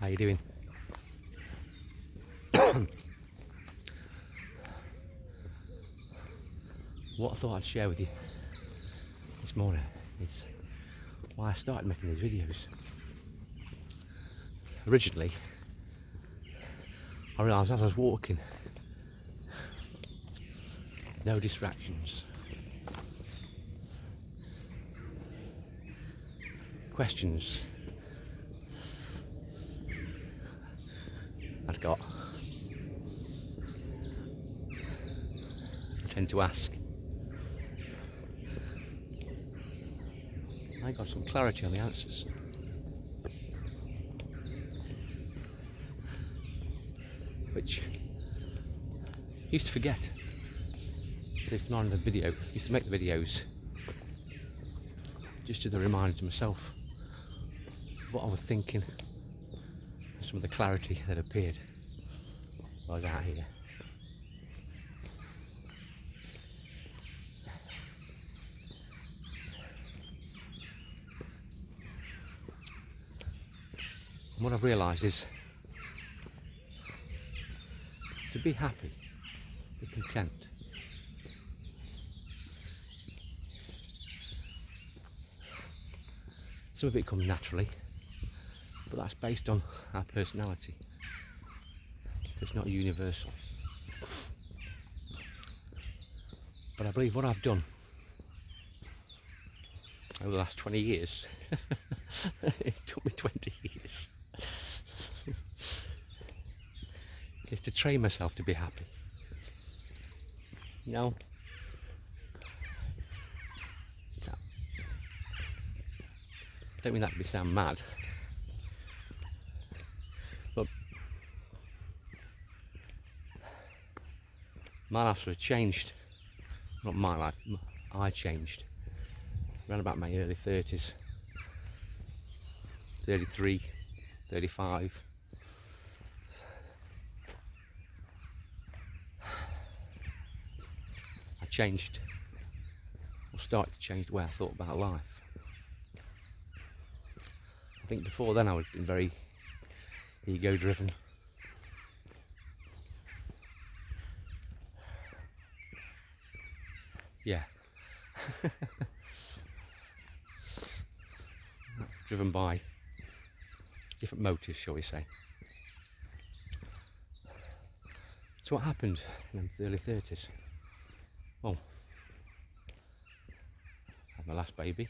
How you doing? What I thought I'd share with you this morning is why I started making these videos. Originally, I realised as I was walking, no distractions, questions I'd got, I tend to ask. I got some clarity on the answers. Which I used to forget. It's not in the video. I used to make the videos just as a reminder to myself of what I was thinking and some of the clarity that appeared while I was out here. And what I've realised is to be happy, be content. Some of it comes naturally, but that's based on our personality. It's not universal. But I believe what I've done over the last 20 years, it took me 20 years, is to train myself to be happy. No. I don't mean that to sound mad, but my life sort of changed. Not my life, I changed around about my early 30s, 33, 35. I changed, or started to change the way I thought about life. I think before then I was been very ego driven. Yeah. Driven by different motives, shall we say. So what happened in the early 30s? Well, I had my last baby.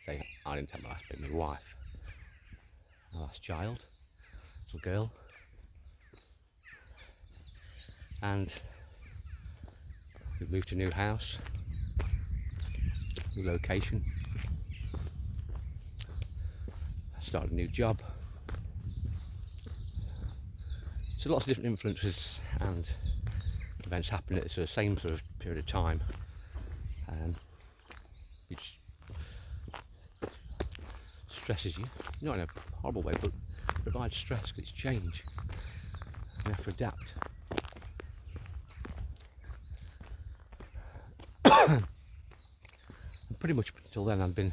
Say I didn't have my last baby, my wife. My last child, little girl. And we moved to a new house, new location. I started a new job. So lots of different influences and events happened at the same sort of period of time, which stresses you, not in a horrible way, but provides stress because it's change. You have to adapt. And pretty much until then,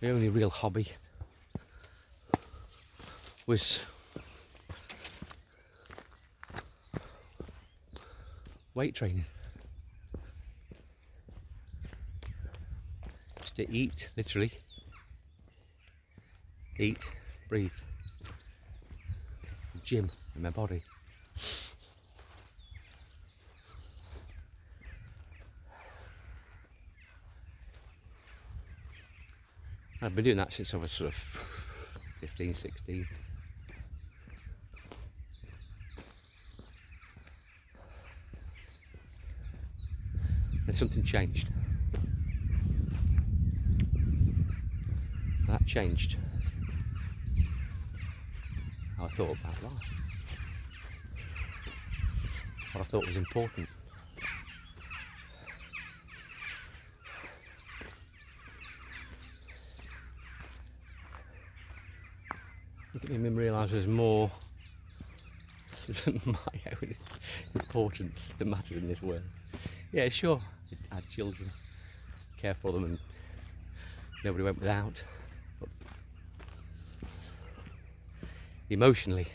my only real hobby was weight training. Just to eat, literally. Eat, breathe. Gym in my body. I've been doing that since I was sort of 15, 16. Then something changed. That changed how I thought about life. What I thought was important. Look at me and realise there's more than my own importance that matters in this world. Yeah, sure, I had children, care for them, and nobody went without. But emotionally,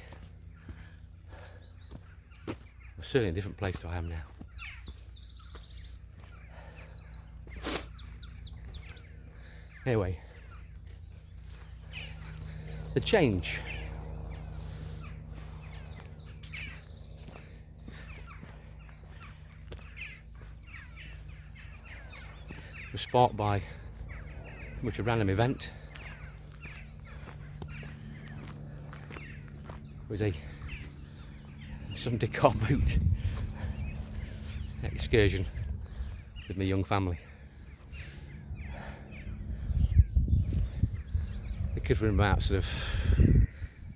I'm certainly in a different place to I am now. Anyway, the change was sparked by much a random event. It was a Sunday car boot excursion with my young family. The kids were about sort of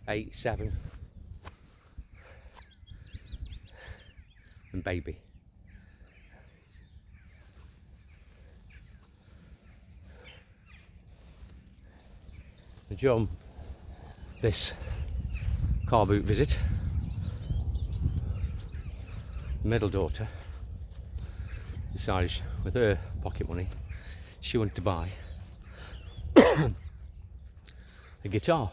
8, 7 and baby. During this car boot visit, the middle daughter decided with her pocket money she wanted to buy a guitar.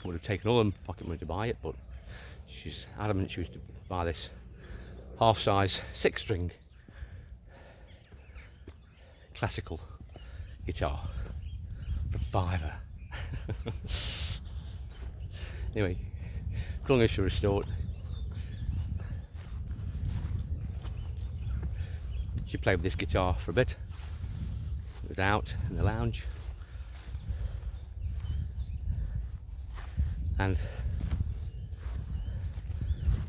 Would have taken all her pocket money to buy it, but she's adamant she was to buy this half-size 6-string classical guitar for £5. Anyway, long and short short, she played with this guitar for a bit. It was out in the lounge, and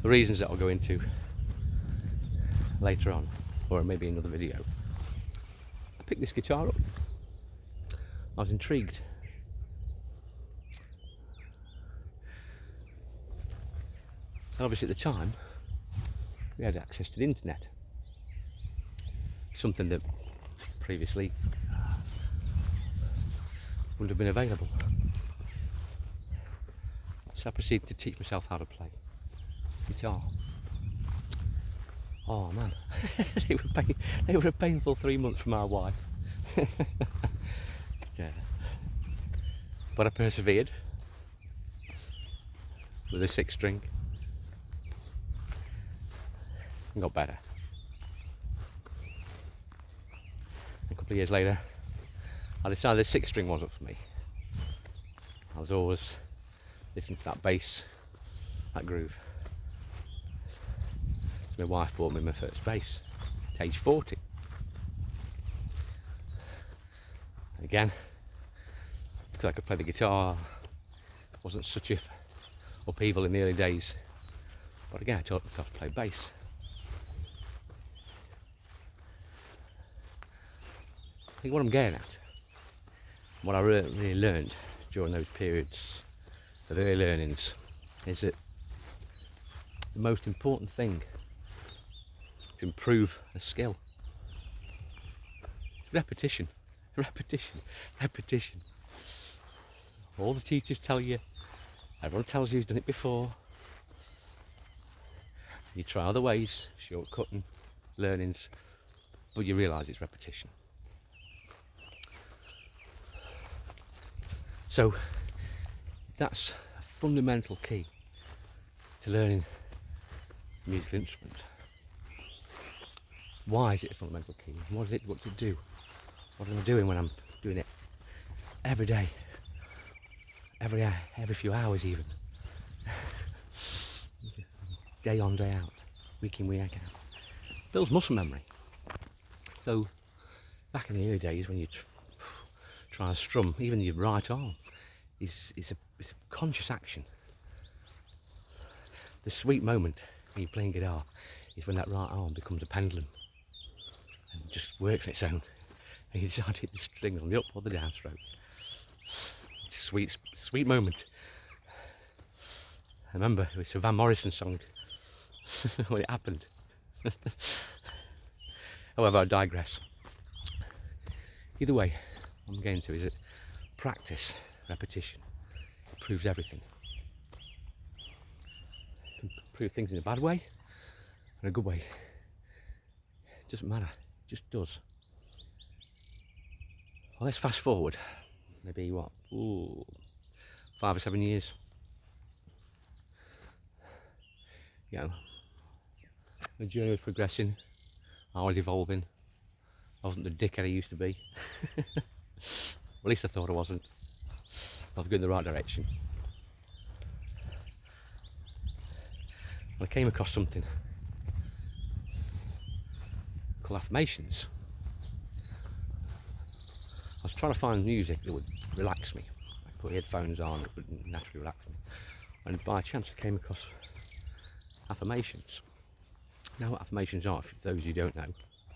the reasons that I'll go into later on, or maybe another video. I picked this guitar up. I was intrigued. And obviously at the time we had access to the internet, something that previously wouldn't have been available. So I proceeded to teach myself how to play guitar. Oh man, they were a painful 3 months for my wife. Yeah. But I persevered with a 6-string and got better. A couple of years later, I decided the 6-string wasn't for me. I was always listening to that bass, that groove. So my wife bought me my first bass at age 40. And again, because I could play the guitar, it wasn't such a upheaval in the early days. But again, I taught myself to play bass. I think what I'm getting at, what I really learned during those periods of early learnings, is that the most important thing to improve a skill is repetition. Repetition, repetition. All the teachers tell you, everyone tells you who's done it before. You try other ways, shortcutting learnings, but you realise it's repetition. So that's a fundamental key to learning a musical instrument. Why is it a fundamental key? What does it do? What am I doing when I'm doing it every day? Every few hours even. Day on, day out. Week in, week out. Builds muscle memory. So back in the early days when you try and strum, even your right arm is a conscious action. The sweet moment when you're playing guitar is when that right arm becomes a pendulum and just works on its own, and you decide to hit the strings on the up or the downstroke. It's a sweet, sweet moment. I remember it was a Van Morrison song when it happened. However, I digress. Either way, what I'm getting to is that practice, repetition, improves everything. It can improve things in a bad way and a good way. It doesn't matter, it just does. Well, let's fast forward. Maybe what? 5 or 7 years. You know, the journey was progressing. I was evolving. I wasn't the dickhead I used to be. At least I thought I wasn't. I was going in the right direction. I came across something called affirmations. I was trying to find music that would relax me. I could put headphones on, it would naturally relax me. And by chance I came across affirmations. Now what affirmations are, for those who don't know,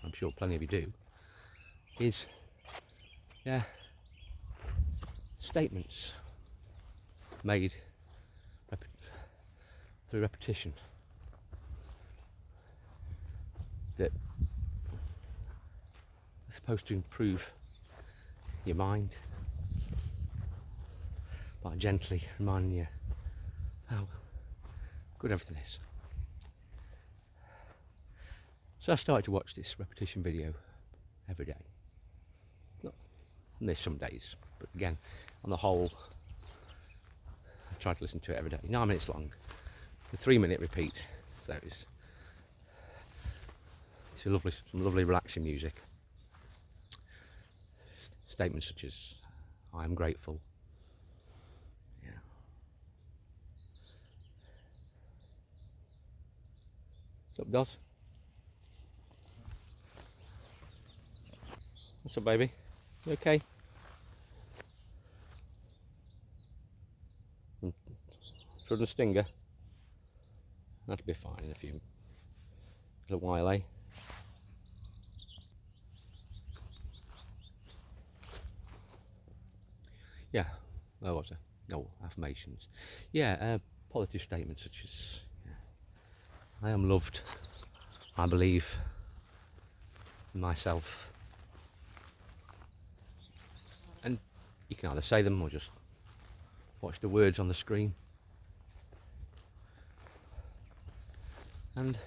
I'm sure plenty of you do, is statements made through repetition that are supposed to improve your mind by gently reminding you how good everything is. So I started to watch this repetition video every day. Not there's some days, but again, on the whole, I try to listen to it every day. 9 minutes long, the 3-minute repeat. So it's some lovely relaxing music. Statements such as "I am grateful." Yeah. What's up, Dot? What's up, baby? You okay? Shouldn't stinger. That'll be fine in a little while, eh? Yeah. Oh, what's that? No, affirmations. Yeah, positive statements such as, I am loved. I believe in myself. And you can either say them or just watch the words on the screen. And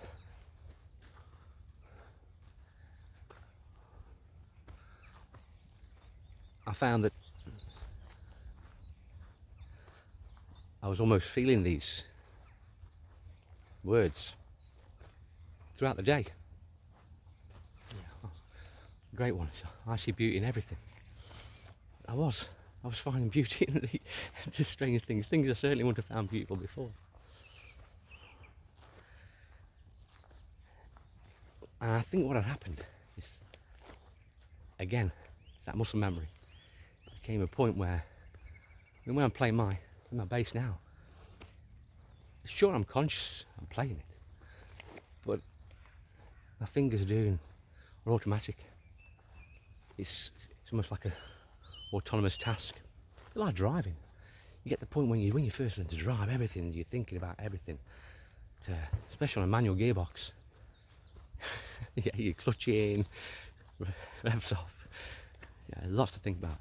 I found that I was almost feeling these words throughout the day. Yeah. Great one. I see beauty in everything. I was finding beauty in the strange things I certainly wouldn't have found beautiful before. And I think what had happened is, again, that muscle memory. There came a point where, when I'm playing my bass now, sure I'm conscious I'm playing it, but my fingers are automatic. It's almost like a autonomous task. It's like driving. You get the point when you first learn to drive, everything you're thinking about everything. Especially on a manual gearbox. Yeah, you clutch in, revs off. Yeah, lots to think about.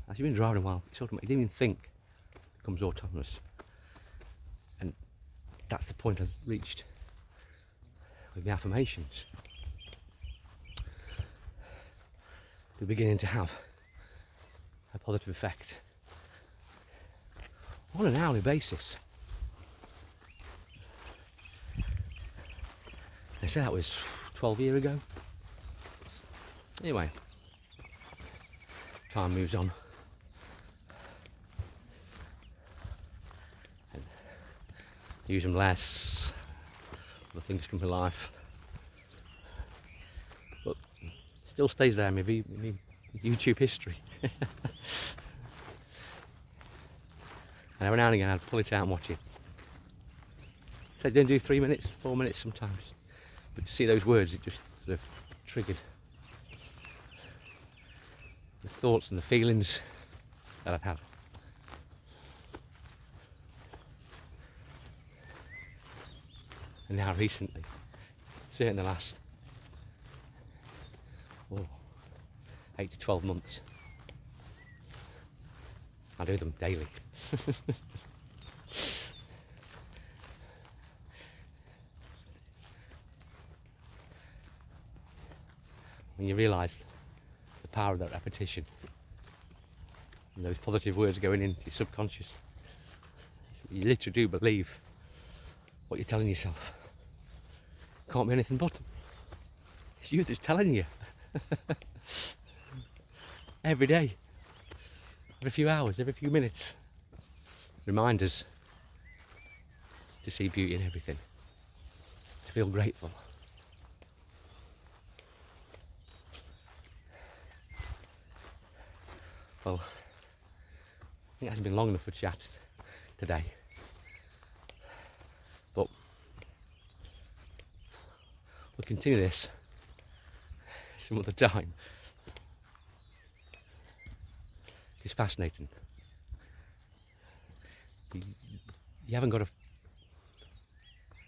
As you've been driving a while, it's automatic. You didn't even think. It becomes autonomous. And that's the point I've reached with the affirmations. They're beginning to have a positive effect on an hourly basis. They said that was 12 years ago. Anyway, time moves on. And use them less, other things come to life. But it still stays there in my YouTube history. And every now and again I'd pull it out and watch it. So I don't do 3 minutes, 4 minutes sometimes. But to see those words, it just sort of triggered the thoughts and the feelings that I've had. And now recently, certainly the last 8 to 12 months, I do them daily. When you realise the power of that repetition, And those positive words going into your subconscious. You literally do believe what you're telling yourself. Can't be anything but. It's you that's telling you. Every day. Every few hours, every few minutes. Reminders to see beauty in everything. To feel grateful. Well, I think it hasn't been long enough for chat today. But we'll continue this some other time. It's fascinating. You haven't got to,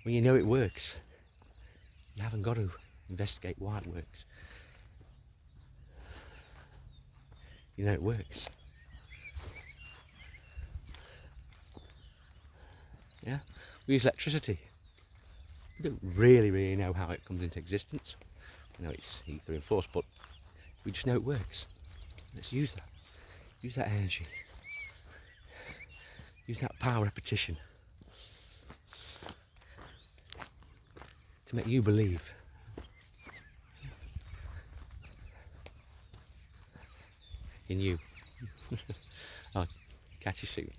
when you know it works, you haven't got to investigate why it works. You know it works. Yeah? We use electricity. We don't really know how it comes into existence. We know it's ether and force, but we just know it works. Let's use that. Use that energy. Use that power repetition to make you believe. In you. I'll catch you soon.